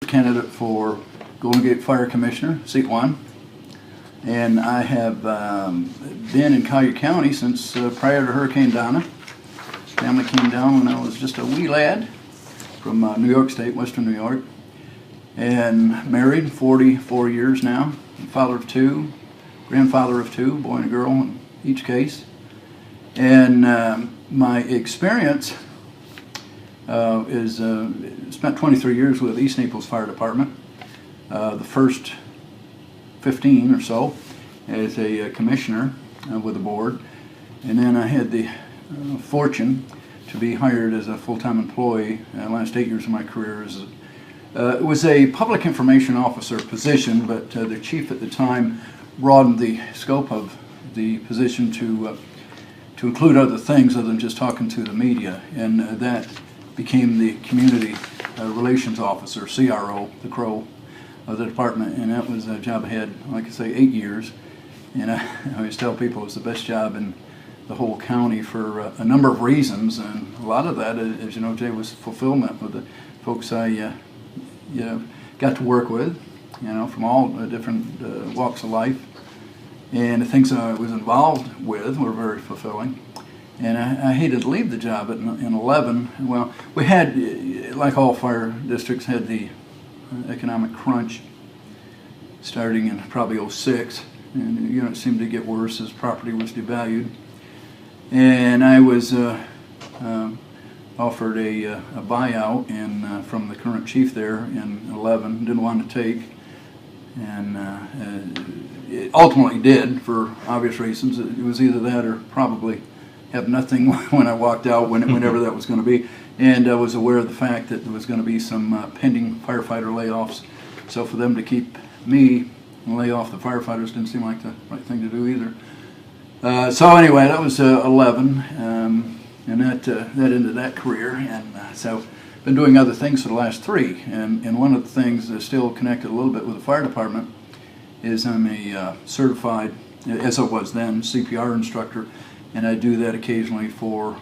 candidate for Golden Gate Fire Commissioner, seat 1. And I have been in Collier County since prior to Hurricane Donna. Family came down when I was just a wee lad from New York State, Western New York. And married 44 years now, father of 2, grandfather of 2, boy and a girl in each case. And my experience is spent 23 years with East Naples Fire Department. The first 15 or so as a commissioner with the board. And then I had the fortune to be hired as a full-time employee the last 8 years of my career. It was a public information officer position, but the chief at the time broadened the scope of the position to include other things other than just talking to the media, and that became the community relations officer, CRO, the CRO of the department, and that was a job I had, like I say, 8 years. And I always tell people it's the best job in the whole county for a number of reasons, and a lot of that, as you know, Jay, was fulfillment with the folks I got to work with, from all different walks of life. And the things I was involved with were very fulfilling. And I hated to leave the job in 11. Well, we had, like all fire districts, had the economic crunch starting in probably 06. And it seemed to get worse as property was devalued. And I was offered a buyout from the current chief there in 11. Didn't want to take. And it ultimately did, for obvious reasons. It was either that or probably have nothing when I walked out, whenever that was going to be. And I was aware of the fact that there was going to be some pending firefighter layoffs. So for them to keep me and lay off the firefighters didn't seem like the right thing to do either. So anyway, that was 11, and that ended that career. And so I've been doing other things for the last 3. And one of the things that's still connected a little bit with the fire department is I'm a certified, as I was then, CPR instructor, and I do that occasionally for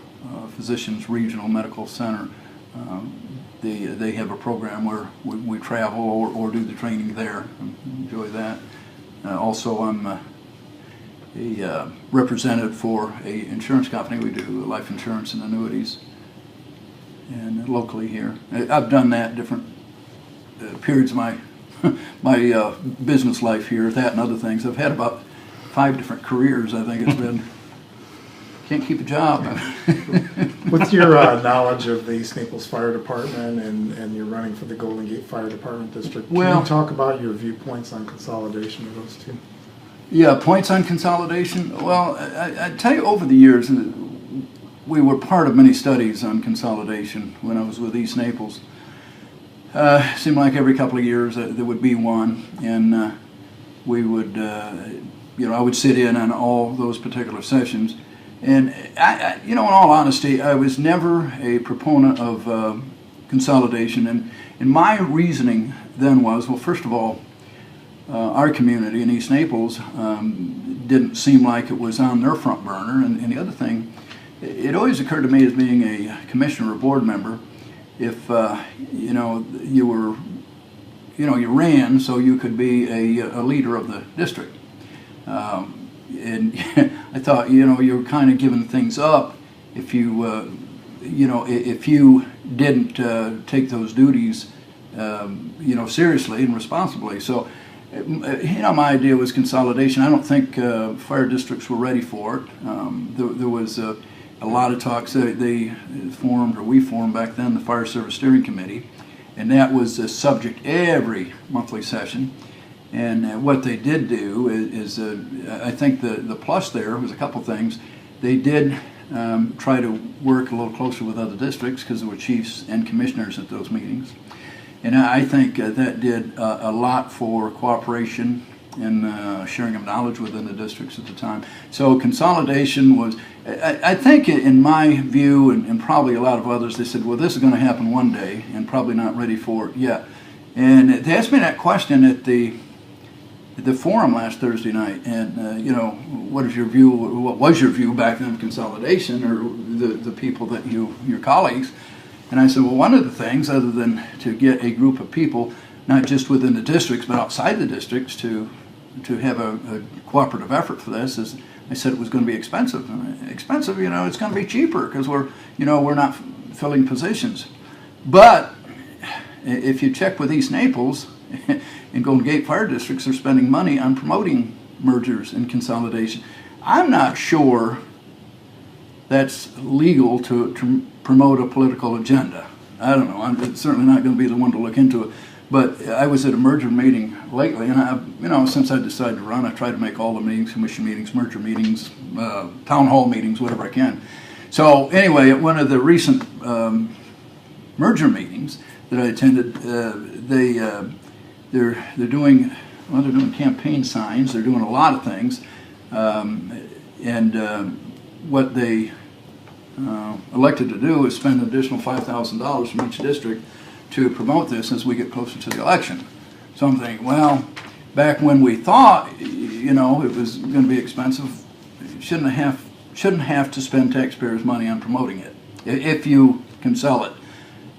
Physicians Regional Medical Center. They have a program where we travel or do the training there. I enjoy that. Also, I'm a representative for a insurance company. We do life insurance and annuities, and locally here. I've done that different periods of my business life here, that and other things. I've had about 5 different careers, I think it's been. Can't keep a job. What's your knowledge of the East Naples Fire Department, and you're running for the Golden Gate Fire Department District? Can you talk about your viewpoints on consolidation of those two? Yeah, points on consolidation. Well, I tell you, over the years, we were part of many studies on consolidation when I was with East Naples. It seemed like every couple of years there would be one, and we would, I would sit in on all those particular sessions. And in all honesty, I was never a proponent of consolidation. And my reasoning then was, well, first of all, our community in East Naples didn't seem like it was on their front burner. And the other thing, it always occurred to me as being a commissioner or board member, if you were, you ran so you could be a leader of the district. And I thought, you were kind of giving things up if you, if you didn't take those duties, seriously and responsibly. So, my idea was consolidation. I don't think fire districts were ready for it. There was a lot of talks. We formed back then the Fire Service Steering Committee, and that was a subject every monthly session. And what they did do is I think the plus there was a couple things. They did try to work a little closer with other districts because there were chiefs and commissioners at those meetings. And I think that did a lot for cooperation and sharing of knowledge within the districts at the time. So consolidation was, I think in my view, and probably a lot of others, they said, well, this is going to happen one day and probably not ready for it yet. And they asked me that question at the forum last Thursday night, and what was your view back then of consolidation, or the people your colleagues? And I said, well, one of the things, other than to get a group of people not just within the districts, but outside the districts to have a cooperative effort for this. Is I said it was going to be expensive. Expensive, it's going to be cheaper because we're not filling positions. But if you check with East Naples and Golden Gate Fire Districts, they're spending money on promoting mergers and consolidation. I'm not sure that's legal to promote a political agenda. I don't know. I'm certainly not going to be the one to look into it. But I was at a merger meeting lately, and since I decided to run, I try to make all the meetings, commission meetings, merger meetings, town hall meetings, whatever I can. So anyway, at one of the recent merger meetings that I attended, they're doing campaign signs. They're doing a lot of things, and what they elected to do is spend an additional $5,000 from each district to promote this as we get closer to the election. So I'm thinking, well, back when we thought, it was going to be expensive, shouldn't have to spend taxpayers' money on promoting it. If you can sell it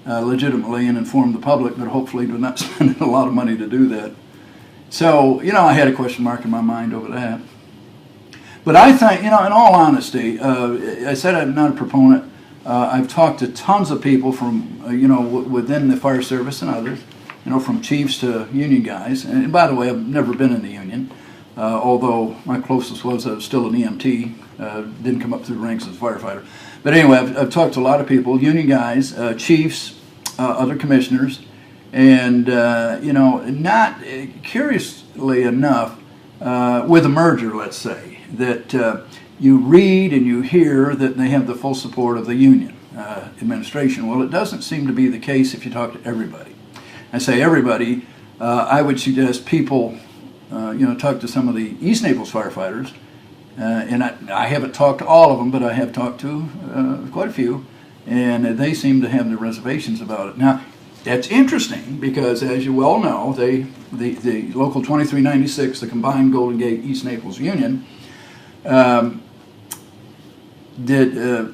legitimately and inform the public, but hopefully do not spend a lot of money to do that. So, I had a question mark in my mind over that. But I think, in all honesty, I said I'm not a proponent. I've talked to tons of people from, within the fire service and others, from chiefs to union guys. And by the way, I've never been in the union, although my closest was I was still an EMT, didn't come up through the ranks as a firefighter. But anyway, I've talked to a lot of people, union guys, chiefs, other commissioners, and, not curiously enough, with a merger, let's say, that you read and you hear that they have the full support of the union administration. Well, it doesn't seem to be the case if you talk to everybody. I say everybody, I would suggest people, talk to some of the East Naples firefighters, and I haven't talked to all of them, but I have talked to quite a few, and they seem to have their reservations about it. Now, that's interesting because, as you well know, the Local 2396, the combined Golden Gate East Naples Union,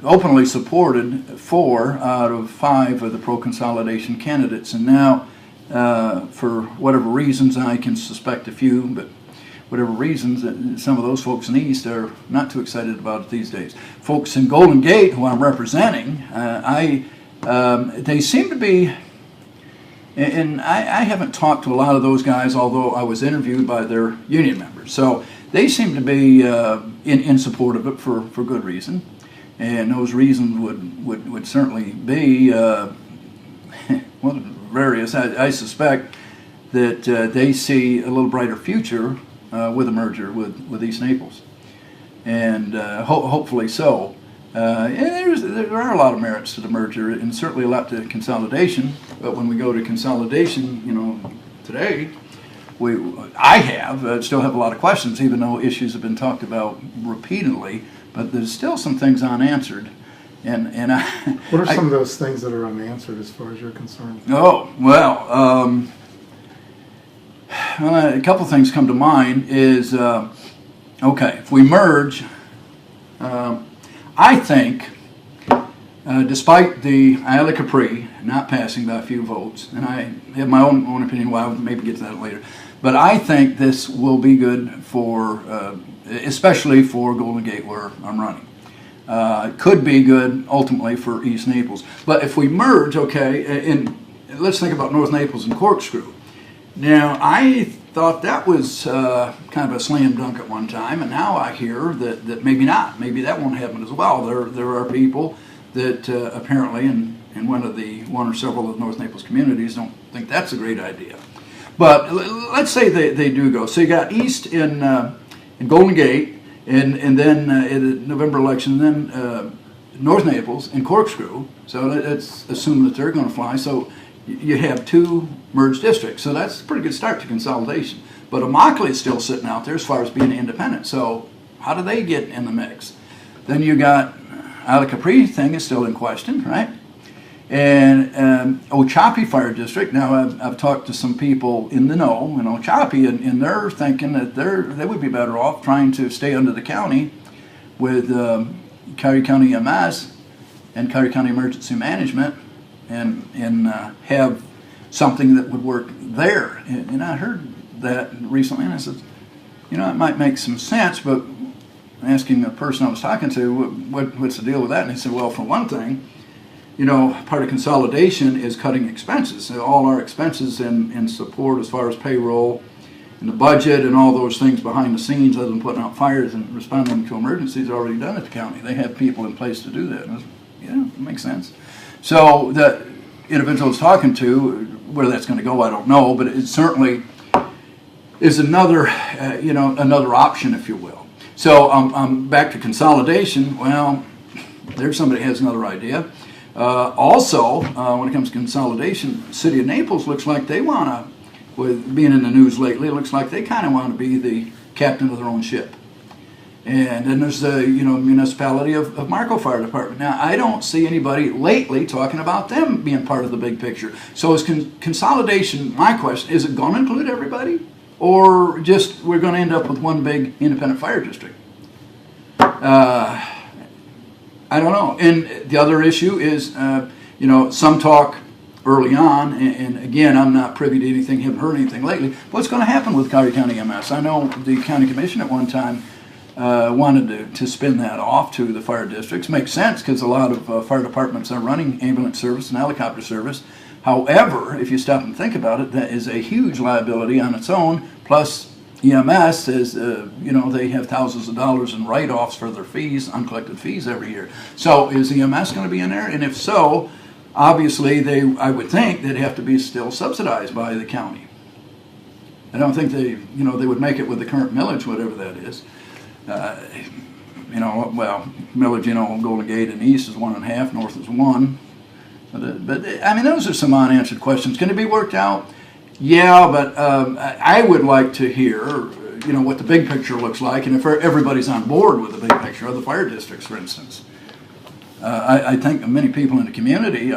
openly supported 4 out of 5 of the pro-consolidation candidates. And now, for whatever reasons, I can suspect a few, but whatever reasons, some of those folks in the East are not too excited about it these days. Folks in Golden Gate, who I'm representing, they seem to be, and I haven't talked to a lot of those guys, although I was interviewed by their union members. So they seem to be in support of it for good reason. And those reasons would certainly be, various. I suspect that they see a little brighter future with a merger with East Naples. And hopefully so. And there are a lot of merits to the merger, and certainly a lot to consolidation. But when we go to consolidation, today, I still have a lot of questions, even though issues have been talked about repeatedly. But there's still some things unanswered. And what are some of those things that are unanswered as far as you're concerned? Oh, well, a couple things come to mind is, okay, if we merge, I think, despite the Isle of Capri not passing by a few votes, and I have my own opinion, well, I'll maybe get to that later, but I think this will be good for, especially for Golden Gate where I'm running. It could be good ultimately for East Naples. But if we merge, okay, and let's think about North Naples and Corkscrew. Now, I thought that was kind of a slam dunk at one time, and now I hear that maybe not. Maybe that won't happen as well. There are people that apparently, in one or several of the North Naples communities, don't think that's a great idea. But let's say they do go. So you got East in Golden Gate, and then in the November election, then North Naples and Corkscrew. So let's assume that they're going to fly. So you have 2 merged districts. So that's a pretty good start to consolidation. But Immokalee is still sitting out there as far as being independent. So how do they get in the mix? Then you got Isle of Capri thing is still in question, right? And Ochopee Fire District, now I've talked to some people in the know in Ochopee, and they're thinking that they would be better off trying to stay under the county with Cuyahoga County EMS and Cuyahoga County Emergency Management and have something that would work there. And I heard that recently, and I said, you know, it might make some sense, but asking the person I was talking to, what's the deal with that? And he said, well, for one thing, you know, part of consolidation is cutting expenses. So all our expenses in support as far as payroll and the budget and all those things behind the scenes, other than putting out fires and responding to emergencies, are already done at the county. They have people in place to do that. And I was, yeah, it makes sense. So the individual I was talking to, where that's going to go, I don't know, but it certainly is another, another option, if you will. So back to consolidation. Well, there's somebody who has another idea. Also, when it comes to consolidation, the city of Naples looks like they want to, with being in the news lately, it looks like they kind of want to be the captain of their own ship. And then there's the municipality of Marco Fire Department. Now, I don't see anybody lately talking about them being part of the big picture. So is consolidation, my question, is it going to include everybody? Or just we're going to end up with one big independent fire district? I don't know. And the other issue is, some talk early on, and again, I'm not privy to anything, haven't heard anything lately. What's going to happen with Collier County EMS? I know the county commission at one time wanted to spin that off to the fire districts. Makes sense because a lot of fire departments are running ambulance service and helicopter service. However, if you stop and think about it, that is a huge liability on its own. Plus, EMS is, they have thousands of dollars in write-offs for their fees, uncollected fees every year. So is EMS going to be in there? And if so, obviously I would think they'd have to be still subsidized by the county. I don't think they would make it with the current millage, whatever that is. Millage, Golden Gate and East is 1.5, North is 1. But I mean, those are some unanswered questions. Can it be worked out? Yeah, but I would like to hear, what the big picture looks like, and if everybody's on board with the big picture of the fire districts, for instance. I think many people in the community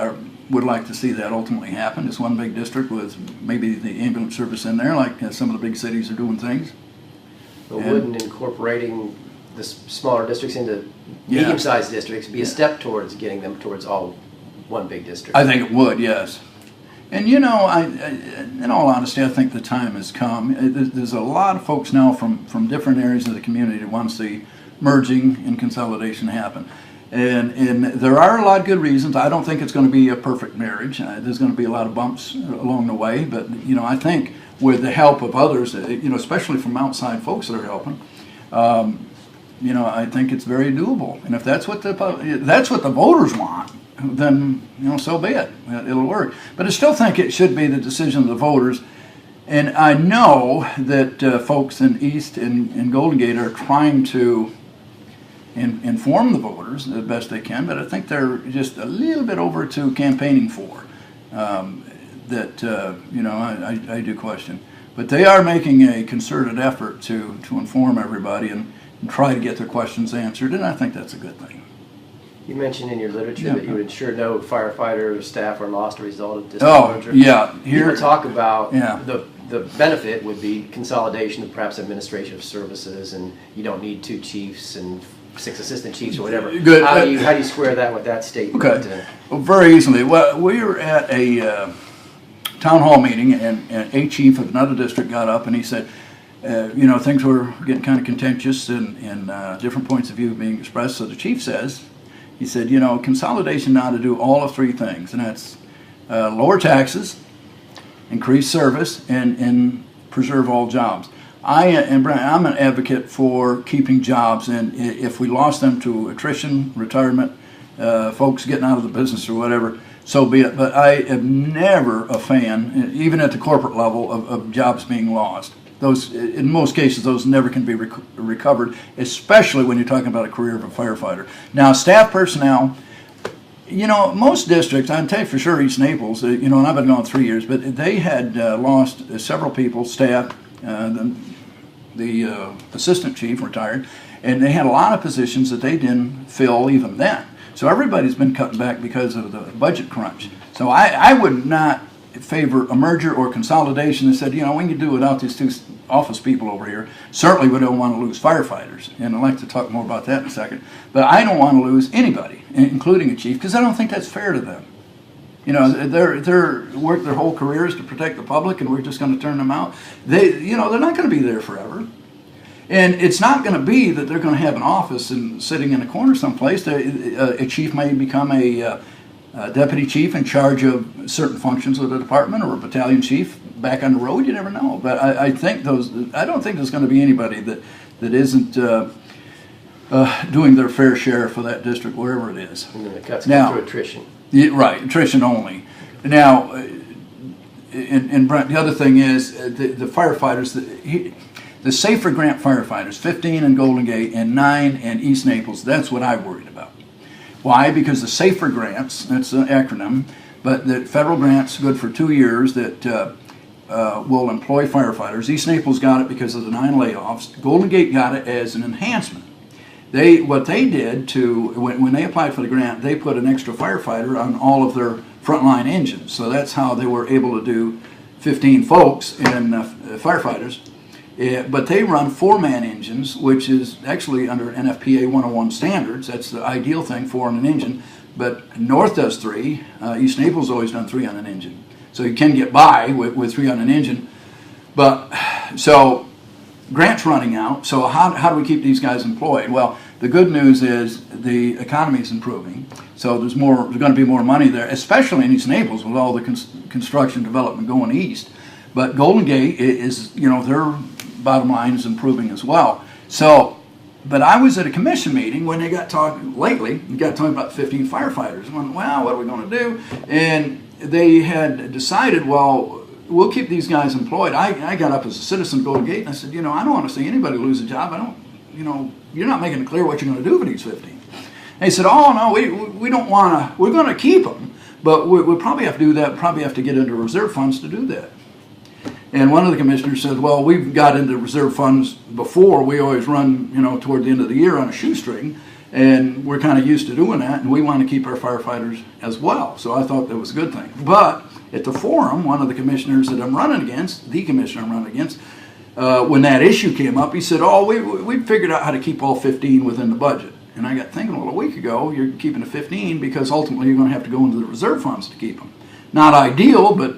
would like to see that ultimately happen. Just one big district with maybe the ambulance service in there, like some of the big cities are doing things. But wouldn't incorporating the smaller districts into medium-sized districts be a step towards getting them towards all one big district? I think it would, yes. And in all honesty, I think the time has come. There's a lot of folks now from different areas of the community that want to see merging and consolidation happen. And there are a lot of good reasons. I don't think it's going to be a perfect marriage. There's going to be a lot of bumps along the way. But, I think with the help of others, especially from outside folks that are helping, I think it's very doable. And if that's what the voters want, then, so be it. It'll work. But I still think it should be the decision of the voters. And I know that folks in East and Golden Gate are trying to inform the voters the best they can, but I think they're just a little bit over to campaigning for. I do question. But they are making a concerted effort to inform everybody and try to get their questions answered, and I think that's a good thing. You mentioned in your literature that you would ensure no firefighter or staff are lost as a result of merger. Here talk about the benefit would be consolidation of perhaps administrative services, and you don't need 2 chiefs and 6 assistant chiefs or whatever. Good. How do you square that with that statement? Okay. Well, very easily. Well, we were at a town hall meeting, and a chief of another district got up and he said, things were getting kind of contentious and different points of view being expressed. So the chief says, he said, consolidation ought to do all of 3 things, and that's lower taxes, increase service, and preserve all jobs. I'm an advocate for keeping jobs, and if we lost them to attrition, retirement, folks getting out of the business or whatever, so be it. But I am never a fan, even at the corporate level, of jobs being lost. Those, in most cases, those never can be recovered, especially when you're talking about a career of a firefighter. Now, staff personnel, most districts, I can tell you for sure East Naples, and I've been gone 3 years, but they had lost several people, staff, the assistant chief retired, and they had a lot of positions that they didn't fill even then. So everybody's been cutting back because of the budget crunch. So I would not favor a merger or consolidation and said, we can do without these 2 office people over here. Certainly we don't want to lose firefighters, and I'd like to talk more about that in a second. But I don't want to lose anybody, including a chief, because I don't think that's fair to them. You know, they're worked their whole careers to protect the public, and we're just going to turn them out. They're not going to be there forever. And it's not going to be that they're going to have an office and sitting in a corner someplace. A chief may become a deputy chief in charge of certain functions of the department, or a battalion chief back on the road. You never know. But I don't think there's going to be anybody that isn't doing their fair share for that district, wherever it is. And then the cuts come through attrition. Yeah, right, attrition only. Now, and Brent, the other thing is the firefighters. The Safer Grant firefighters, 15 in Golden Gate and 9 in East Naples, that's what I'm worried about. Why? Because the Safer Grants, that's an acronym, but the federal grant's good for 2 years that will employ firefighters. East Naples got it because of the 9 layoffs. Golden Gate got it as an enhancement. What they did when they applied for the grant, they put an extra firefighter on all of their frontline engines. So that's how they were able to do 15 folks in firefighters. But they run 4-man engines, which is actually under NFPA 101 standards. That's the ideal thing, 4 on an engine. But North does 3. East Naples always done 3 on an engine. So you can get by with 3 on an engine. But so grant's running out. So how do we keep these guys employed? Well, the good news is the economy is improving. So there's going to be more money there, especially in East Naples with all the construction development going east. But Golden Gate is, their bottom line is improving as well. So, but I was at a commission meeting when they got talking about 15 firefighters. I went, well, what are we going to do? And they had decided, well, we'll keep these guys employed. I got up as a citizen of Golden Gate and I said, I don't want to see anybody lose a job. You're not making it clear what you're going to do for these 15. And they said, oh, no, we don't want to, we're going to keep them, but we'll probably have to do that, probably have to get into reserve funds to do that. And one of the commissioners said, well, we've got into reserve funds before. We always run, toward the end of the year on a shoestring, and we're kind of used to doing that, and we want to keep our firefighters as well. So I thought that was a good thing. But at the forum, one of the commissioners that I'm running against, when that issue came up, he said, oh, we figured out how to keep all 15 within the budget. And I got thinking, well, a week ago, you're keeping the 15 because ultimately you're going to have to go into the reserve funds to keep them. Not ideal, but,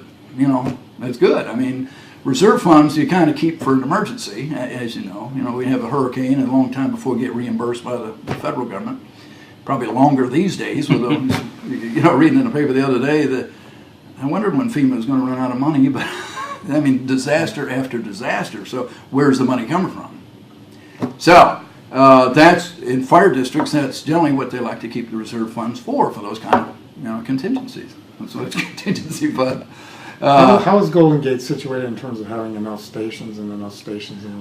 that's good. I mean, reserve funds you kind of keep for an emergency, as you know. We have a hurricane and a long time before we get reimbursed by the federal government. Probably longer these days. With reading in the paper the other day that I wondered when FEMA was going to run out of money, but I mean, disaster after disaster. So where's the money coming from? So that's in fire districts. That's generally what they like to keep the reserve funds for those kind of contingencies. So it's contingency fund. How is Golden Gate situated in terms of having enough stations in the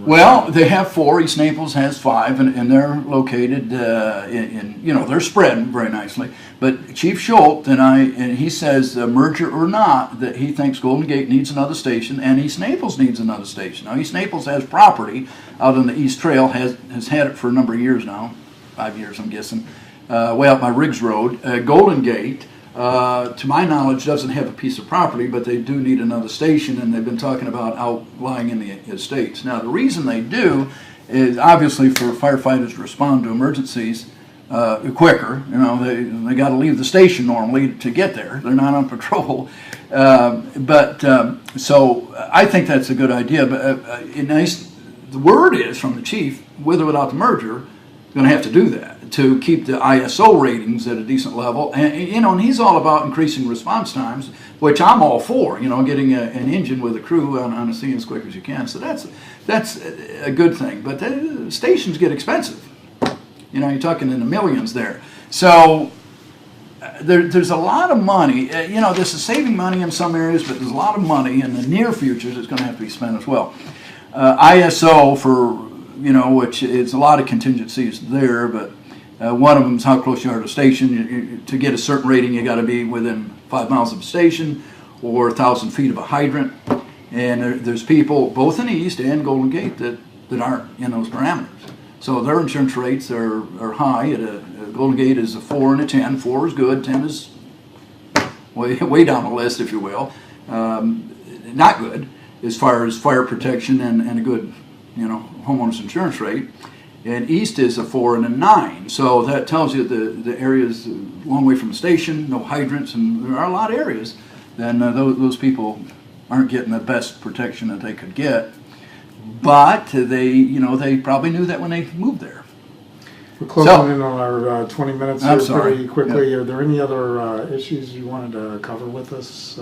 Well, they have 4. East Naples has 5, and they're located they're spread very nicely. But Chief Schultz and he says, merger or not, that he thinks Golden Gate needs another station and East Naples needs another station. Now, East Naples has property out on the East Trail, has had it for a number of years now, 5 years I'm guessing, way out by Riggs Road. Golden Gate, to my knowledge, doesn't have a piece of property, but they do need another station, and they've been talking about outlying in the estates. Now, the reason they do is obviously for firefighters to respond to emergencies quicker. They got to leave the station normally to get there. They're not on patrol. So I think that's a good idea. But the word is from the chief, with or without the merger, going to have to do that to keep the ISO ratings at a decent level, and he's all about increasing response times, which I'm all for. Getting an engine with a crew on a scene as quick as you can. So that's a good thing. But the stations get expensive. You're talking in the millions there. So there's a lot of money. This is saving money in some areas, but there's a lot of money in the near future that's going to have to be spent as well. ISO for which is a lot of contingencies there, but one of them is how close you are to the station. To get a certain rating, you got to be within 5 miles of a station or 1,000 feet of a hydrant. And there's people both in the East and Golden Gate that aren't in those parameters. So their insurance rates are high. Golden Gate is a 4 and a 10. 4 is good. 10 is way down the list, if you will. Not good as far as fire protection and a good homeowners insurance rate. and east is a 4 and a 9. So that tells you the area's a long way from the station, no hydrants, and there are a lot of areas. Then those people aren't getting the best protection that they could get. But they probably knew that when they moved there. We're closing in on our 20 minutes here pretty quickly. Yeah. Are there any other issues you wanted to cover with us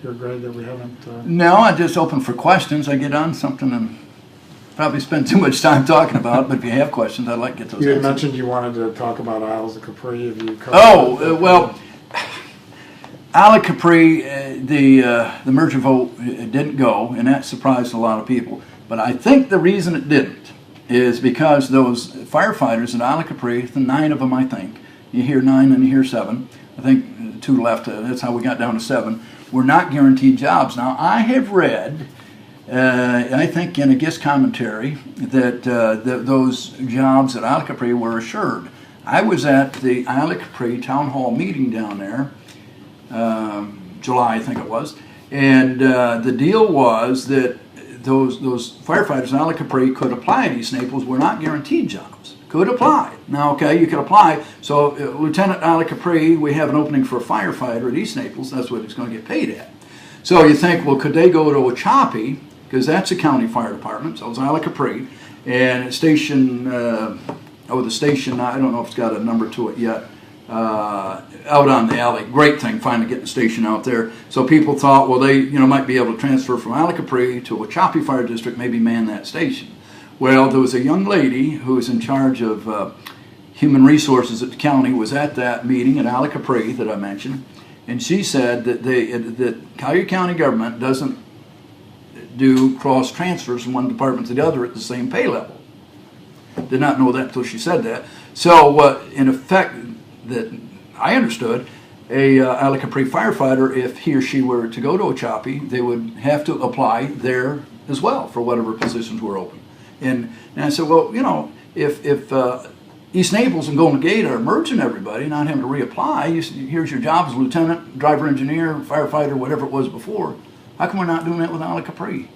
here, Greg, that we haven't? No, I just open for questions. I get on something and probably spend too much time talking about it, but if you have questions, I'd like to get those You had answered. mentioned you wanted to talk about Isles of Capri. Have you covered Well, Isle of Capri, the merger vote didn't go, and that surprised a lot of people. But I think the reason it didn't is because those firefighters at Isle of Capri, the 9 of them, I think, you hear 9 and you hear 7, I think 2 left, that's how we got down to 7, were not guaranteed jobs. Now, I have read, I think in a guest commentary, that those jobs at Isle of Capri were assured. I was at the Isle of Capri town hall meeting down there, July I think it was, and the deal was that those firefighters in Isle of Capri could apply at East Naples, were not guaranteed jobs. Could apply. Now, okay, you could apply. So, Lieutenant Isle of Capri, we have an opening for a firefighter at East Naples. That's what he's going to get paid at. So you think, well, could they go to Ochapi, because that's a county fire department, so it's Isle of Capri, and station, the station, I don't know if it's got a number to it yet, out on the alley. Great thing, finally getting the station out there. So people thought, well, they might be able to transfer from Isle of Capri to Ochapi Fire District, maybe man that station. Well, there was a young lady who was in charge of human resources at the county, was at that meeting at Isle of Capri that I mentioned, and she said that that Collier County government doesn't do cross transfers from one department to the other at the same pay level. Did not know that until she said that. So in effect, that I understood, a Isle of Capri firefighter, if he or she were to go to Ochapi, they would have to apply there as well for whatever positions were open. And I said, well, if East Naples and Golden Gate are merging everybody, not having to reapply, here's your job as lieutenant, driver, engineer, firefighter, whatever it was before. How come we're not doing that with Isle of Capri?